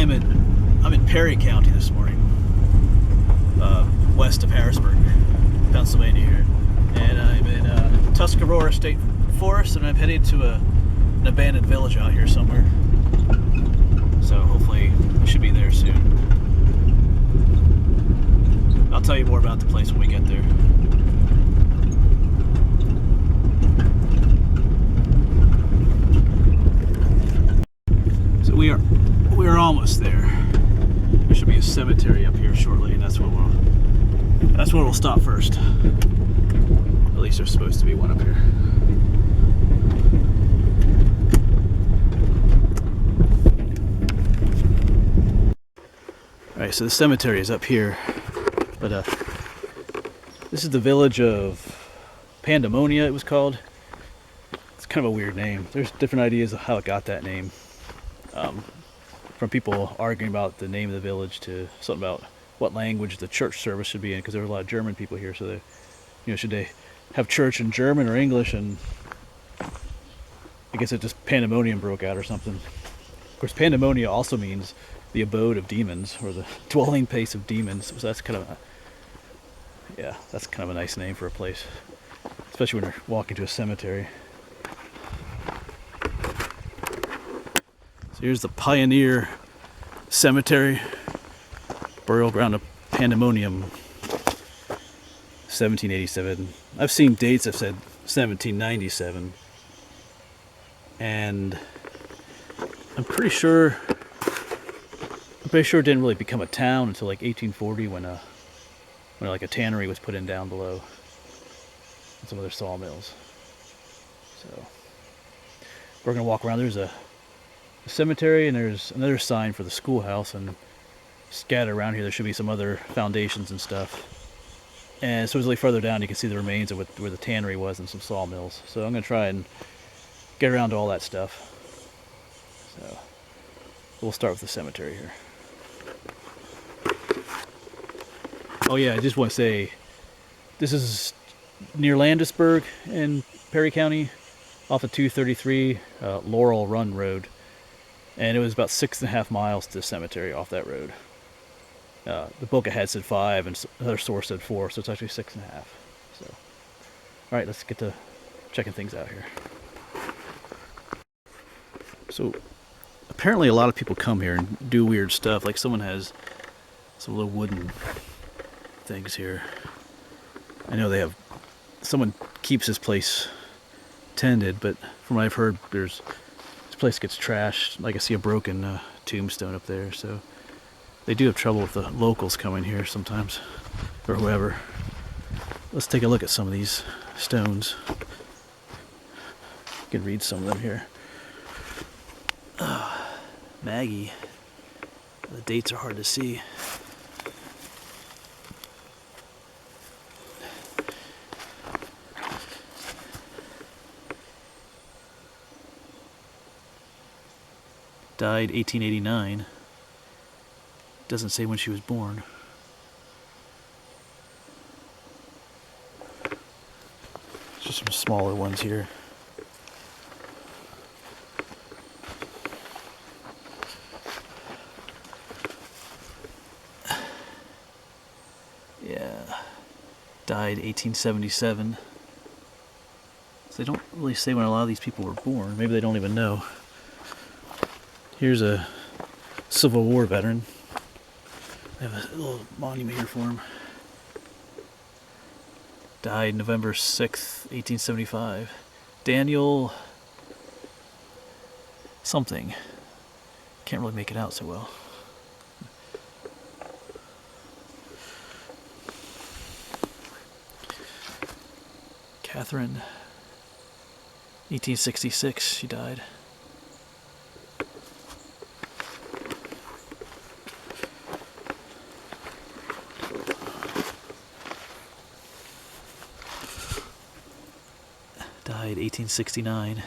I'm in Perry County this morning, west of Harrisburg, Pennsylvania here, and I'm in Tuscarora State Forest, and I'm headed to an abandoned village out here somewhere. So hopefully we should be there soon. I'll tell you more about the place when we get there. So we are almost there. There should be a cemetery up here shortly, and that's where we'll stop first. At least there's supposed to be one up here. Alright, so the cemetery is up here, but this is the village of Pandamonia, it was called. It's kind of a weird name. There's different ideas of how it got that name. From people arguing about the name of the village to something about what language the church service should be in, because there were a lot of German people here, so they, should they have church in German or English? And I guess it just pandemonium broke out or something. Of course, Pandamonia also means the abode of demons, or the dwelling place of demons. So that's kind of a nice name for a place, especially when you're walking to a cemetery. So here's the Pioneer Cemetery, burial ground of Pandemonium, 1787. I've seen dates that said 1797, and I'm pretty sure it didn't really become a town until like 1840 when like a tannery was put in down below, and some other sawmills. So we're gonna walk around. There's a cemetery, and there's another sign for the schoolhouse, and scattered around here there should be some other foundations and stuff. And supposedly further down you can see the remains of where the tannery was and some sawmills. So I'm gonna try and get around to all that stuff. So we'll start with the cemetery here. Oh yeah, I just want to say, this is near Landisburg in Perry County, off of 233 Laurel Run Road, and it was about 6.5 miles to the cemetery off that road. The book ahead said 5, and another source said 4, so it's actually 6.5. So, all right, let's get to checking things out here. So, apparently a lot of people come here and do weird stuff. Like someone has some little wooden things here. I know someone keeps this place tended, but from what I've heard, this place gets trashed. Like I see a broken tombstone up there, so they do have trouble with the locals coming here sometimes, or whoever. Let's take a look at some of these stones. You can read some of them here. Maggie. The dates are hard to see. Died 1889. Doesn't say when she was born. Just some smaller ones here. Yeah. Died 1877. So they don't really say when a lot of these people were born. Maybe they don't even know. Here's a Civil War veteran. I have a little monument here for him. Died November 6th, 1875. Daniel something. Can't really make it out so well. Catherine, 1866, she died. Died 1869.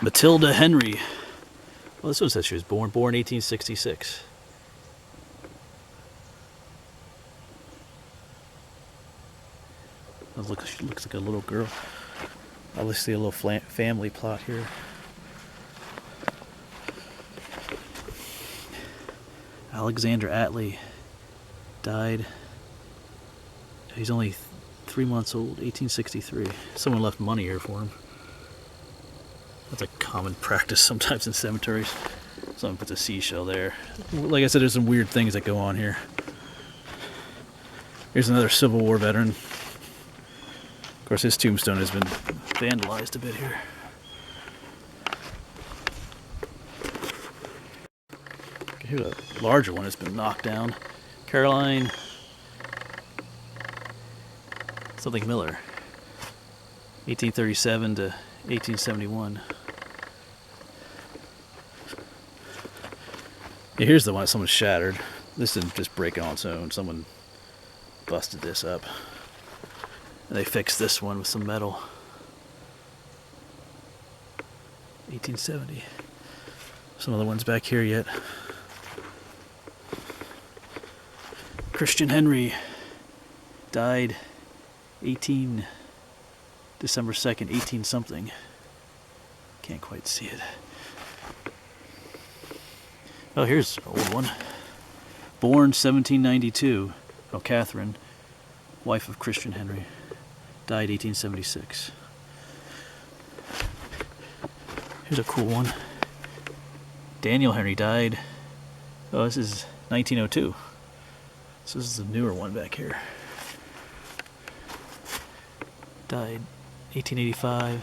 Matilda Henry. Well, this one says she was born 1866. She looks like a little girl. Obviously a little family plot here. Alexander Attlee died. He's only 3 months old, 1863. Someone left money here for him. That's a common practice sometimes in cemeteries. Someone puts a seashell there. Like I said, there's some weird things that go on here. Here's another Civil War veteran. Of course, his tombstone has been vandalized a bit here. Here's a larger one that's been knocked down. Caroline something Miller, 1837 to 1871. Yeah, here's the one that someone shattered. This didn't just break on its own. Someone busted this up. And they fixed this one with some metal. 1870. Some other ones back here yet. Christian Henry died December 2nd, 18 something. Can't quite see it. Oh, here's an old one. Born 1792. Oh, Catherine, wife of Christian Henry. Died 1876. Here's a cool one. Daniel Henry died. Oh, this is 1902. So this is the newer one back here. Died 1885.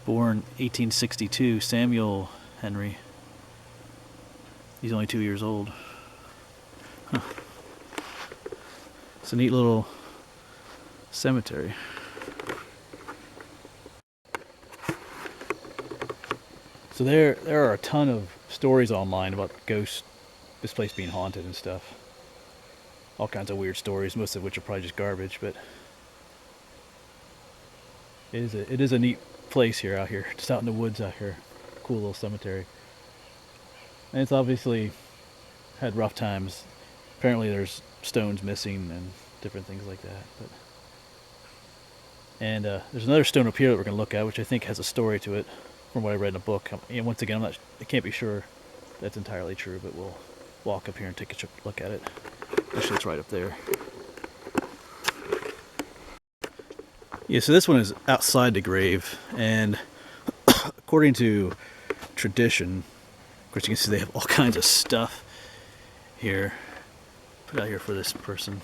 Born 1862, Samuel Henry. He's only 2 years old. Huh. It's a neat little cemetery. So there are a ton of stories online about ghosts, this place being haunted and stuff. All kinds of weird stories, most of which are probably just garbage, but it is a neat place here, out here, just out in the woods out here. Cool little cemetery. And it's obviously had rough times. Apparently there's stones missing and different things like that. And there's another stone up here that we're going to look at, which I think has a story to it from what I read in a book. And once again, I can't be sure that's entirely true, but we'll walk up here and take a look at it. Actually, it's right up there. Yeah, so this one is outside the grave, and according to tradition, of course you can see they have all kinds of stuff here put out here for this person.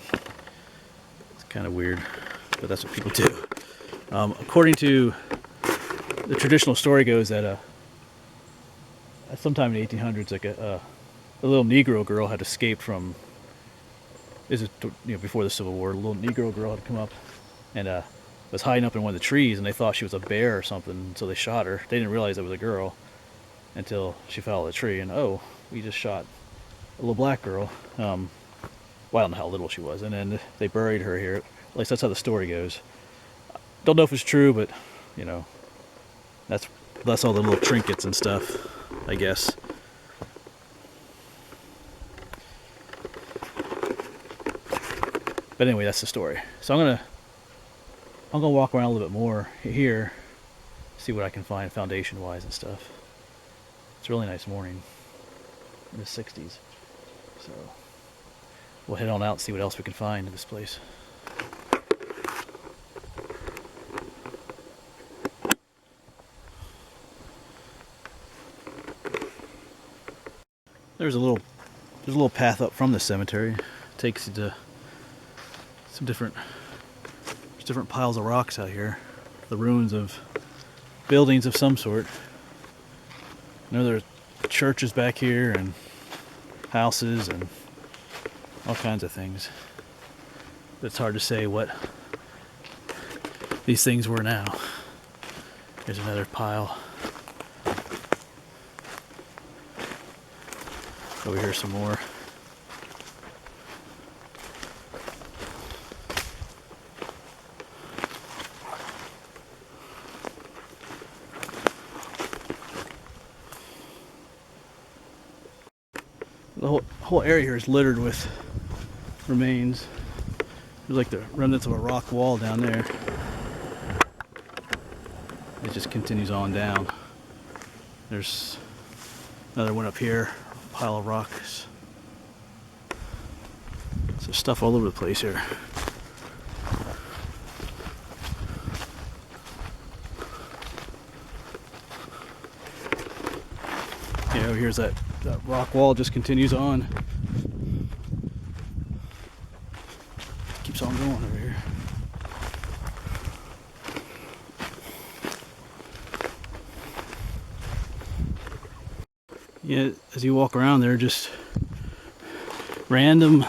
It's kind of weird, but that's what people do. According to the traditional story goes that sometime in the 1800s, like a little Negro girl had escaped from. This is before the Civil War. A little Negro girl had come up and was hiding up in one of the trees, and they thought she was a bear or something, so they shot her. They didn't realize it was a girl until she fell out of the tree, and oh, we just shot a little black girl. Well, I don't know how little she was, and then they buried her here. At least that's how the story goes. Don't know if it's true, but that's all the little trinkets and stuff, I guess. But anyway, that's the story. So I'm gonna walk around a little bit more here, see what I can find foundation-wise and stuff. It's a really nice morning in the 60s. So we'll head on out and see what else we can find in this place. There's a little path up from the cemetery. It takes you to some different piles of rocks out here. The ruins of buildings of some sort. I know there's churches back here and houses and all kinds of things. But it's hard to say what these things were now. There's another pile. Over here some more. The whole area here is littered with remains. There's like the remnants of a rock wall down there. It just continues on down. There's another one up here, a pile of rocks. So stuff all over the place here. You know, here's that rock wall just continues on. Keeps on going over here. Yeah, as you walk around there, just random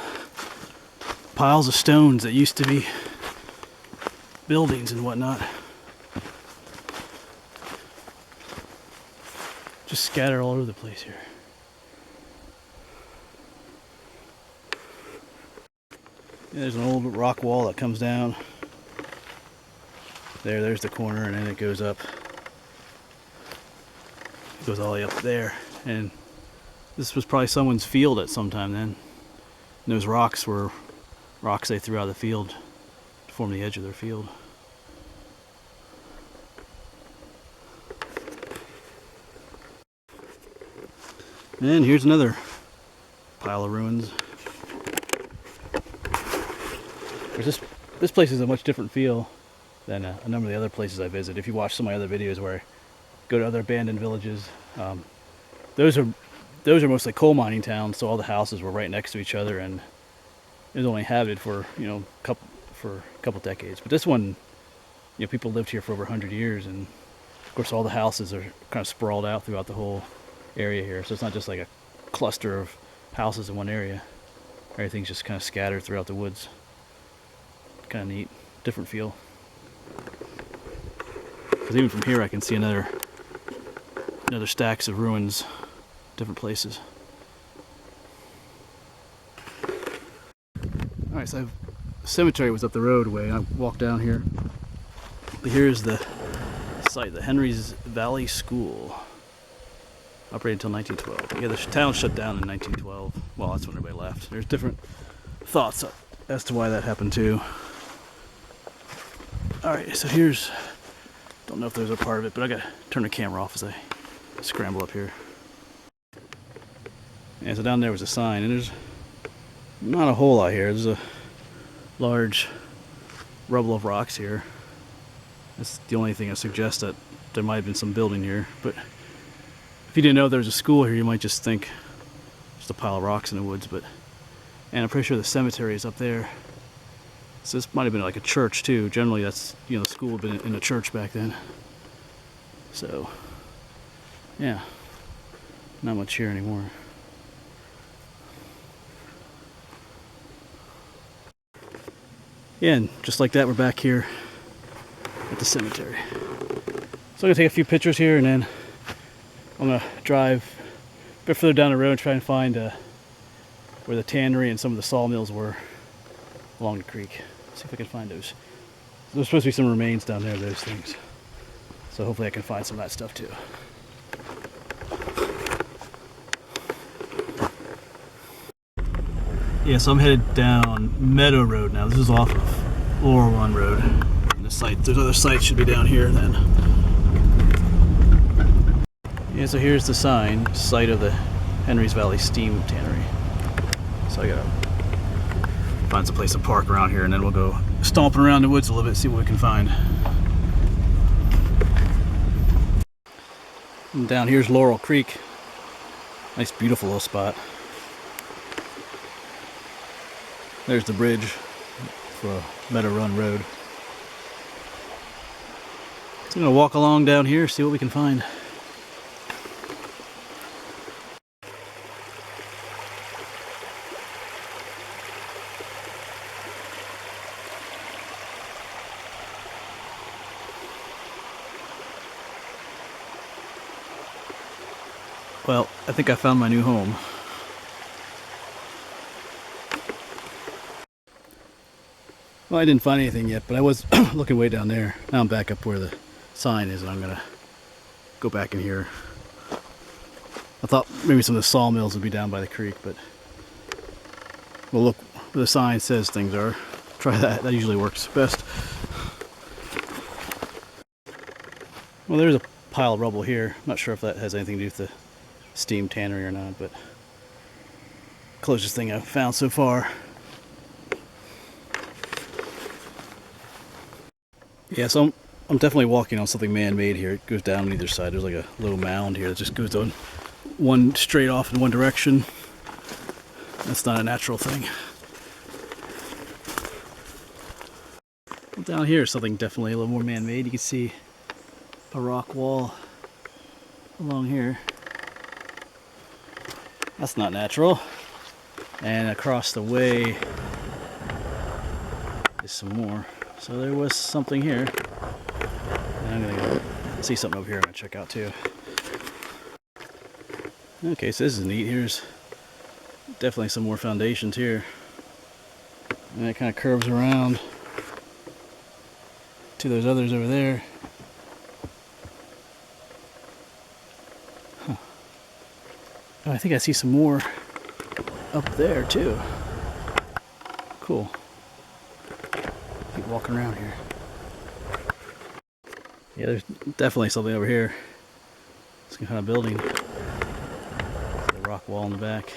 piles of stones that used to be buildings and whatnot. Just scattered all over the place here. Yeah, there's an old rock wall that comes down. There's the corner, and then it goes up. It goes all the way up there. And this was probably someone's field at some time then. And those rocks were rocks they threw out of the field to form the edge of their field. And here's another pile of ruins. This place is a much different feel than a number of the other places I visit. If you watch some of my other videos where I go to other abandoned villages, those are mostly coal mining towns, so all the houses were right next to each other, and it was only inhabited for a couple decades. But this one, people lived here for over 100 years, and of course all the houses are kind of sprawled out throughout the whole area here. So it's not just like a cluster of houses in one area. Everything's just kind of scattered throughout the woods. Kind of neat, different feel. Because even from here I can see another stacks of ruins, different places. Alright, so the cemetery was up the road way. I walked down here. But here's the site, the Henry's Valley School. Operated until 1912. Yeah, the town shut down in 1912. Well, that's when everybody left. There's different thoughts as to why that happened too. Alright, so here's, don't know if there's a part of it, but I gotta turn the camera off as I scramble up here. Yeah, so down there was a sign, and there's not a whole lot here. There's a large rubble of rocks here. That's the only thing that suggests that there might have been some building here. But if you didn't know there was a school here, you might just think just a pile of rocks in the woods. And I'm pretty sure the cemetery is up there. So this might have been like a church too. Generally, that's the school had been in a church back then. So yeah, not much here anymore. Yeah, and just like that, we're back here at the cemetery. So I'm gonna take a few pictures here, and then I'm gonna drive a bit further down the road and try and find where the tannery and some of the sawmills were along the creek. See if I can find those. There's supposed to be some remains down there of those things. So hopefully I can find some of that stuff too. Yeah, so I'm headed down Meadow Road now. This is off of Laurel Run Road. And there's other sites should be down here then. Yeah, so here's the sign, site of the Henry's Valley Steam Tannery. So I gotta find some place to park around here, and then we'll go stomping around the woods a little bit, see what we can find. And down here's Laurel Creek. Nice, beautiful little spot. There's the bridge for Meadow Run Road. So I'm gonna walk along down here, see what we can find. Well, I think I found my new home. Well, I didn't find anything yet, but I was looking way down there. Now I'm back up where the sign is, and I'm gonna go back in here. I thought maybe some of the sawmills would be down by the creek, but we'll look where the sign says things are. try that. That usually works best. Well, there's a pile of rubble here. I'm not sure if that has anything to do with the steam tannery or not, but closest thing I've found so far. Yeah, so I'm definitely walking on something man-made here. It goes down on either side. There's like a little mound here that just goes on one straight off in one direction. That's not a natural thing. Well, down here is something definitely a little more man-made. You can see a rock wall along here. That's not natural. And across the way is some more. So there was something here. And I'm gonna go see something over here I'm gonna check out too. Okay, so this is neat. Here's definitely some more foundations here. And it kind of curves around to those others over there. Huh. Oh, I think I see some more up there too. Cool. Keep walking around here. Yeah, there's definitely something over here. Some kind of building. There's a rock wall in the back.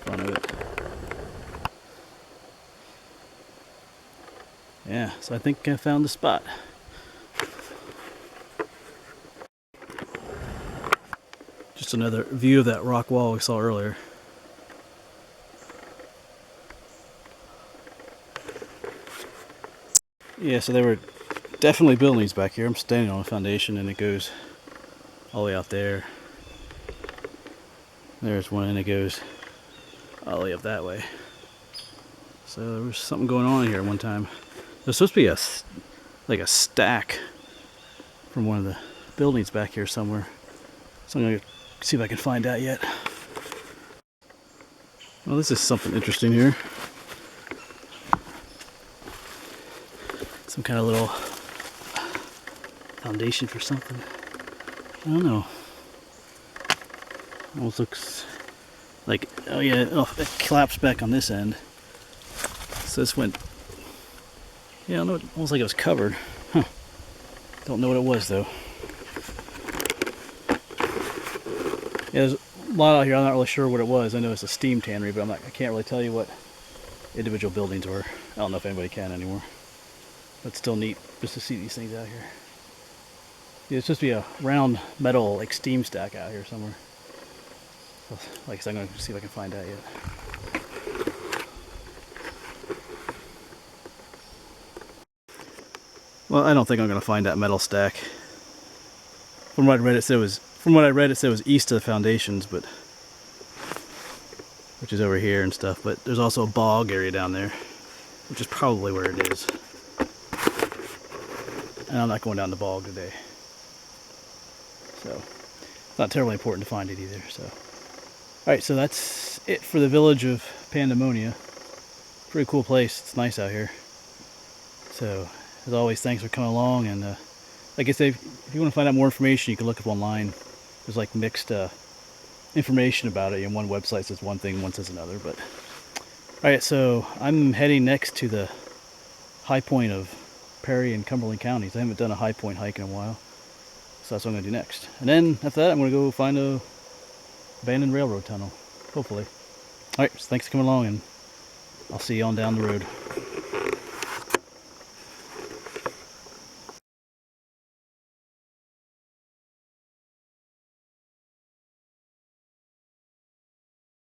Front of it. Yeah, so I think I found the spot. Just another view of that rock wall we saw earlier. Yeah, so they were definitely buildings back here. I'm standing on a foundation and it goes all the way out there. There's one and it goes all the way up that way. So there was something going on here at one time. There's supposed to be like a stack from one of the buildings back here somewhere. So I'm going to see if I can find that yet. Well, this is something interesting here. Some kind of little foundation for something. I don't know. Almost looks like, oh yeah, oh, it collapsed back on this end. So this went, yeah, almost like it was covered. Huh. Don't know what it was though. Yeah, there's a lot out here. I'm not really sure what it was. I know it's a steam tannery, but I can't really tell you what individual buildings were. I don't know if anybody can anymore. But it's still neat just to see these things out here. Yeah, it's supposed to be a round metal like steam stack out here somewhere. So, like I said, I'm going to see if I can find that yet. Well, I don't think I'm going to find that metal stack. From what I read, it said it was east of the foundations, but which is over here and stuff. But there's also a bog area down there, which is probably where it is. And I'm not going down the bog today. So, it's not terribly important to find it either. So, alright, so that's it for the village of Pandamonia. Pretty cool place. It's nice out here. So, as always, thanks for coming along. And like I said, if you want to find out more information, you can look up online. There's like mixed information about it. And one website says one thing, one says another. But alright, so I'm heading next to the high point of Perry and Cumberland counties. I haven't done a high point hike in a while, so that's what I'm going to do next. And then after that, I'm going to go find a abandoned railroad tunnel, hopefully. Alright, so thanks for coming along, and I'll see you on down the road.